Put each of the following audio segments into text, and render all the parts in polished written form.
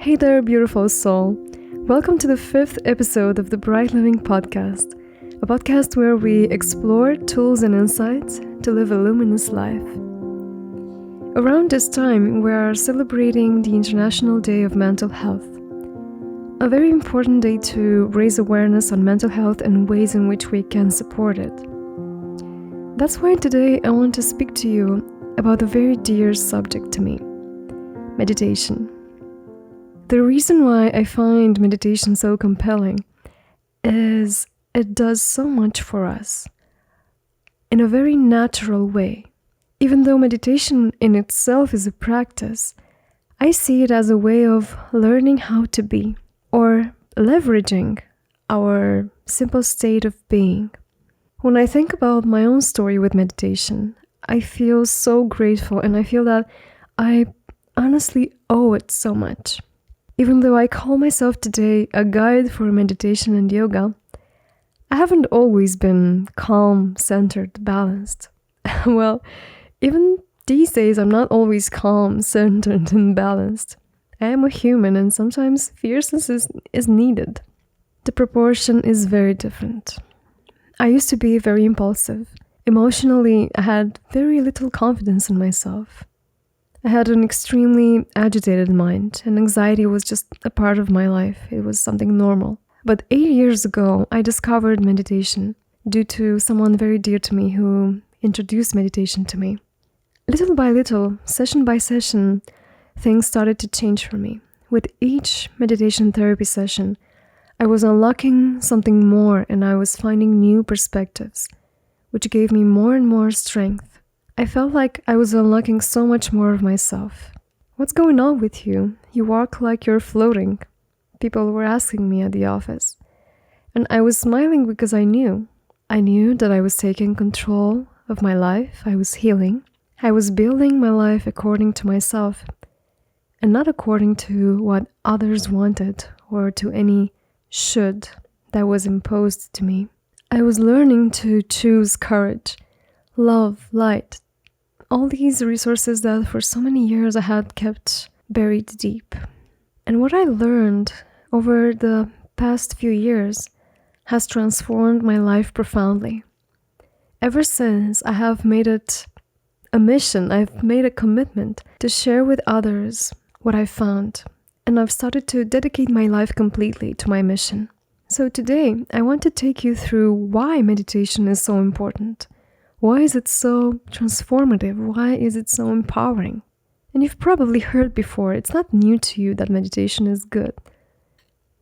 Hey there, beautiful soul. Welcome to the 5th episode of the Bright Living Podcast, a podcast where we explore tools and insights to live a luminous life. Around this time, we are celebrating the International Day of Mental Health, a very important day to raise awareness on mental health and ways in which we can support it. That's why today I want to speak to you about a very dear subject to me, meditation. The reason why I find meditation so compelling is it does so much for us in a very natural way. Even though meditation in itself is a practice, I see it as a way of learning how to be or leveraging our simple state of being. When I think about my own story with meditation, I feel so grateful and I feel that I honestly owe it so much. Even though I call myself today a guide for meditation and yoga, I haven't always been calm, centered, balanced. Well, even these days I'm not always calm, centered, and balanced. I am a human and sometimes fierceness is needed. The proportion is very different. I used to be very impulsive. Emotionally, I had very little confidence in myself. I had an extremely agitated mind, and anxiety was just a part of my life. It was something normal. But 8 years ago, I discovered meditation due to someone very dear to me who introduced meditation to me. Little by little, session by session, things started to change for me. With each meditation therapy session, I was unlocking something more and I was finding new perspectives, which gave me more and more strength. I felt like I was unlocking so much more of myself. What's going on with you? You walk like you're floating. People were asking me at the office. And I was smiling because I knew. I knew that I was taking control of my life. I was healing. I was building my life according to myself and not according to what others wanted or to any should that was imposed to me. I was learning to choose courage, love, light, all these resources that for so many years I had kept buried deep. And what I learned over the past few years has transformed my life profoundly. Ever since, I have made it a mission, I've made a commitment to share with others what I've found. And I've started to dedicate my life completely to my mission. So today, I want to take you through why meditation is so important. Why is it so transformative? Why is it so empowering? And you've probably heard before, it's not new to you that meditation is good.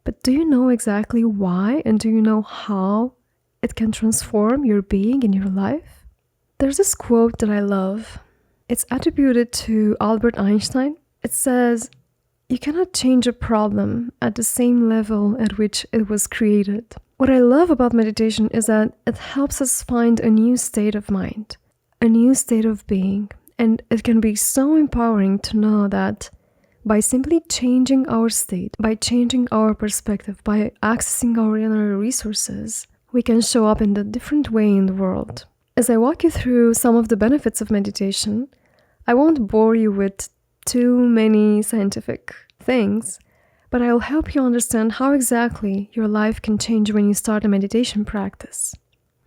But do you know exactly why and do you know how it can transform your being in your life? There's this quote that I love. It's attributed to Albert Einstein. It says, "You cannot change a problem at the same level at which it was created." What I love about meditation is that it helps us find a new state of mind, a new state of being. And it can be so empowering to know that by simply changing our state, by changing our perspective, by accessing our inner resources, we can show up in a different way in the world. As I walk you through some of the benefits of meditation, I won't bore you with too many scientific things, but I'll help you understand how exactly your life can change when you start a meditation practice.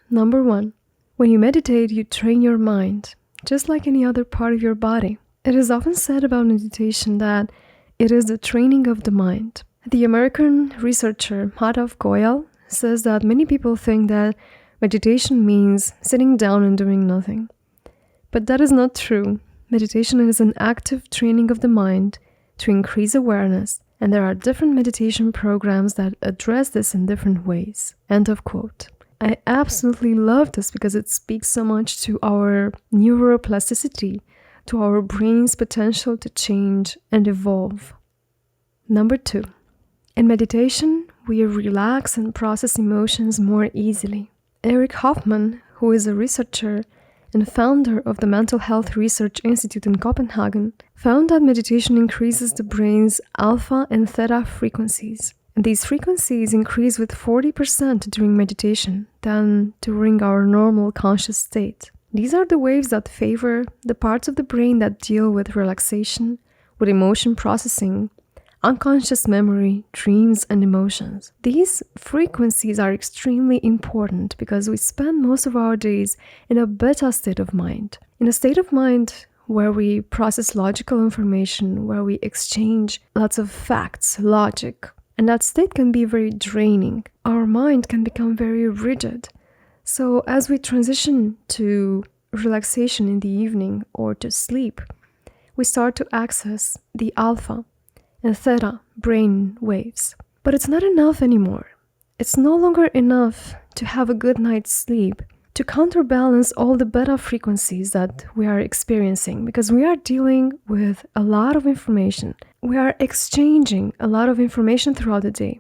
Number 1, when you meditate, you train your mind, just like any other part of your body. It is often said about meditation that it is the training of the mind. The American researcher Madhav Goyal says that many people think that meditation means sitting down and doing nothing. But that is not true. Meditation is an active training of the mind to increase awareness, and there are different meditation programs that address this in different ways. End of quote. I absolutely love this because it speaks so much to our neuroplasticity, to our brain's potential to change and evolve. Number 2, in meditation, we relax and process emotions more easily. Eric Hoffman, who is a researcher and founder of the Mental Health Research Institute in Copenhagen, found that meditation increases the brain's alpha and theta frequencies. And these frequencies increase with 40% during meditation than during our normal conscious state. These are the waves that favor the parts of the brain that deal with relaxation, with emotion processing, unconscious memory, dreams, and emotions. These frequencies are extremely important because we spend most of our days in a beta state of mind. In a state of mind where we process logical information, where we exchange lots of facts, logic, and that state can be very draining. Our mind can become very rigid. So as we transition to relaxation in the evening or to sleep, we start to access the alpha and theta brain waves. But it's not enough anymore. It's no longer enough to have a good night's sleep to counterbalance all the beta frequencies that we are experiencing, because we are dealing with a lot of information. We are exchanging a lot of information throughout the day.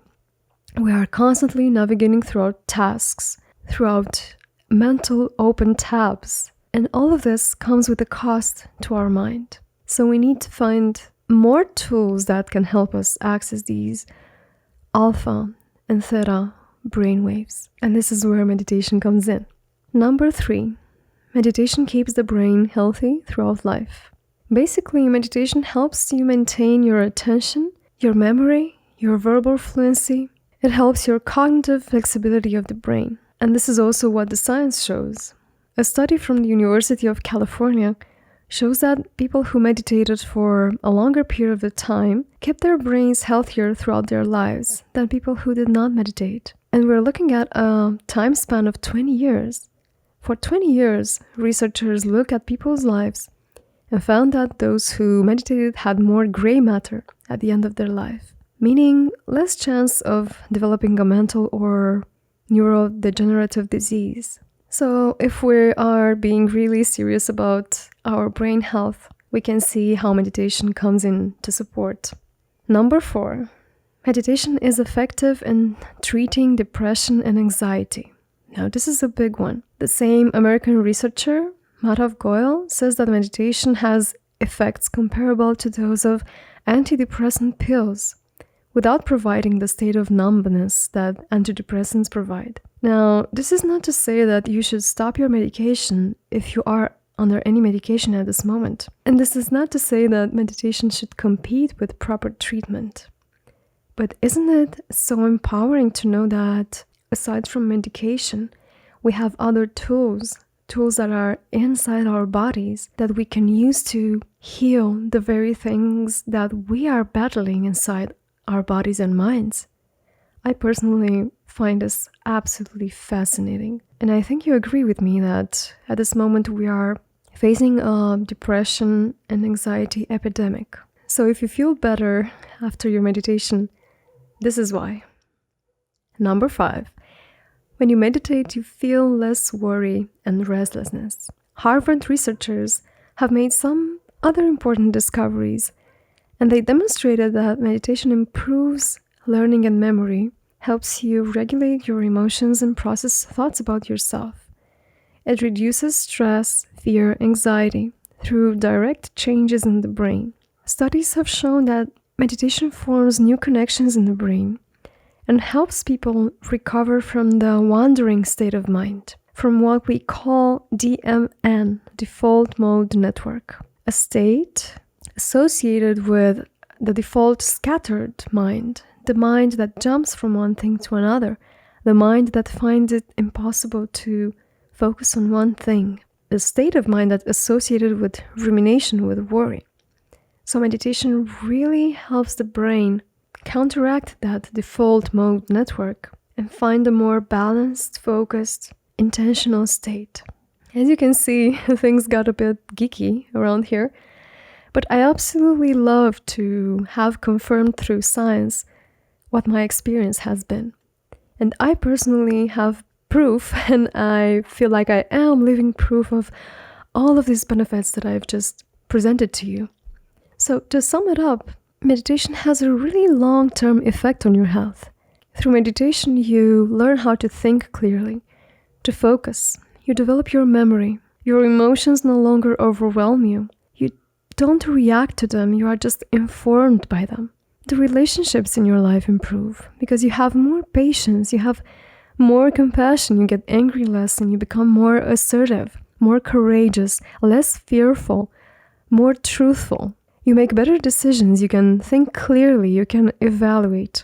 We are constantly navigating throughout tasks, throughout mental open tabs, and all of this comes with a cost to our mind. So we need to find more tools that can help us access these alpha and theta brainwaves. And this is where meditation comes in. Number 3, meditation keeps the brain healthy throughout life. Basically, meditation helps you maintain your attention, your memory, your verbal fluency. It helps your cognitive flexibility of the brain. And this is also what the science shows. A study from the University of California shows that people who meditated for a longer period of time kept their brains healthier throughout their lives than people who did not meditate. And we're looking at a time span of 20 years. For 20 years, researchers looked at people's lives and found that those who meditated had more gray matter at the end of their life, meaning less chance of developing a mental or neurodegenerative disease. So if we are being really serious about our brain health, we can see how meditation comes in to support. Number 4, meditation is effective in treating depression and anxiety. Now, this is a big one. The same American researcher, Madhav Goyal, says that meditation has effects comparable to those of antidepressant pills without providing the state of numbness that antidepressants provide. Now, this is not to say that you should stop your medication if you are under any medication at this moment. And this is not to say that meditation should compete with proper treatment. But isn't it so empowering to know that aside from medication, we have other tools that are inside our bodies that we can use to heal the very things that we are battling inside our bodies and minds? I personally find this absolutely fascinating. And I think you agree with me that at this moment we are facing a depression and anxiety epidemic. So if you feel better after your meditation, this is why. Number 5, when you meditate, you feel less worry and restlessness. Harvard researchers have made some other important discoveries, and they demonstrated that meditation improves learning and memory, helps you regulate your emotions and process thoughts about yourself. It reduces stress, fear, anxiety through direct changes in the brain. Studies have shown that meditation forms new connections in the brain and helps people recover from the wandering state of mind, from what we call DMN, default mode network, a state associated with the default scattered mind, the mind that jumps from one thing to another, the mind that finds it impossible to focus on one thing, the state of mind that's associated with rumination, with worry. So meditation really helps the brain counteract that default mode network and find a more balanced, focused, intentional state. As you can see, things got a bit geeky around here, but I absolutely love to have confirmed through science what my experience has been. And I personally have proof, and I feel like I am living proof of all of these benefits that I've just presented to you. So to sum it up, meditation has a really long-term effect on your health. Through meditation, you learn how to think clearly, to focus. You develop your memory. Your emotions no longer overwhelm you. You don't react to them. You are just informed by them. The relationships in your life improve because you have more patience, you have more compassion, you get angry less, and you become more assertive, more courageous, less fearful, more truthful. You make better decisions, you can think clearly, you can evaluate.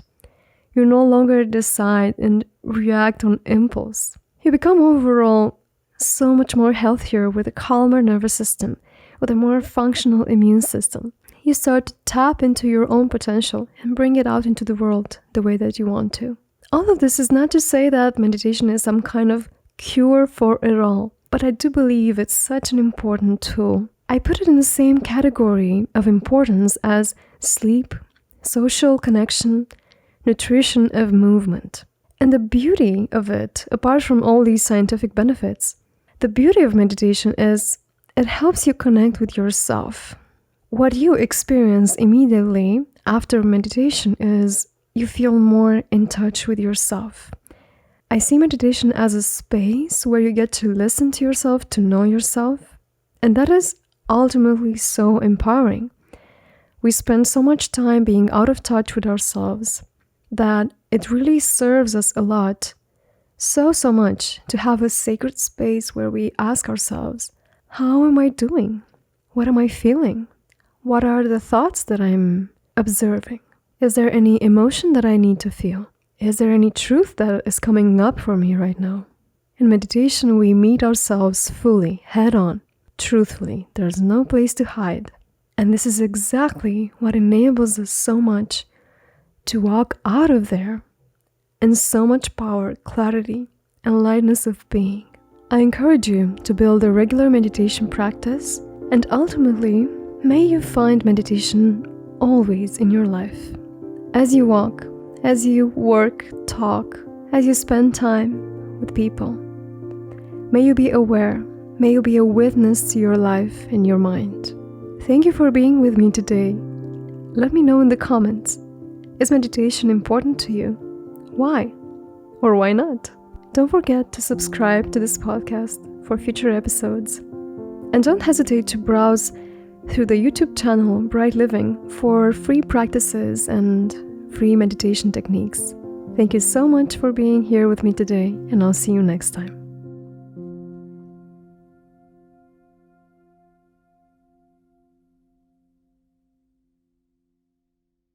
You no longer decide and react on impulse. You become overall so much more healthier with a calmer nervous system, with a more functional immune system. You start to tap into your own potential and bring it out into the world the way that you want to. All of this is not to say that meditation is some kind of cure for it all, but I do believe it's such an important tool. I put it in the same category of importance as sleep, social connection, nutrition, of movement. And the beauty of it, apart from all these scientific benefits, the beauty of meditation is it helps you connect with yourself. What you experience immediately after meditation is you feel more in touch with yourself. I see meditation as a space where you get to listen to yourself, to know yourself, and that is ultimately so empowering. We spend so much time being out of touch with ourselves that it really serves us a lot, so much, to have a sacred space where we ask ourselves, how am I doing? What am I feeling? What are the thoughts that I'm observing? Is there any emotion that I need to feel? Is there any truth that is coming up for me right now? In meditation, we meet ourselves fully, head on, truthfully. There's no place to hide. And this is exactly what enables us so much to walk out of there in so much power, clarity, and lightness of being. I encourage you to build a regular meditation practice, and ultimately, may you find meditation always in your life. As you walk, as you work, talk, as you spend time with people, may you be aware, may you be a witness to your life and your mind. Thank you for being with me today. Let me know in the comments, is meditation important to you? Why? Or why not? Don't forget to subscribe to this podcast for future episodes. And don't hesitate to browse through the YouTube channel Bright Living for free practices and free meditation techniques. Thank you so much for being here with me today, and I'll see you next time.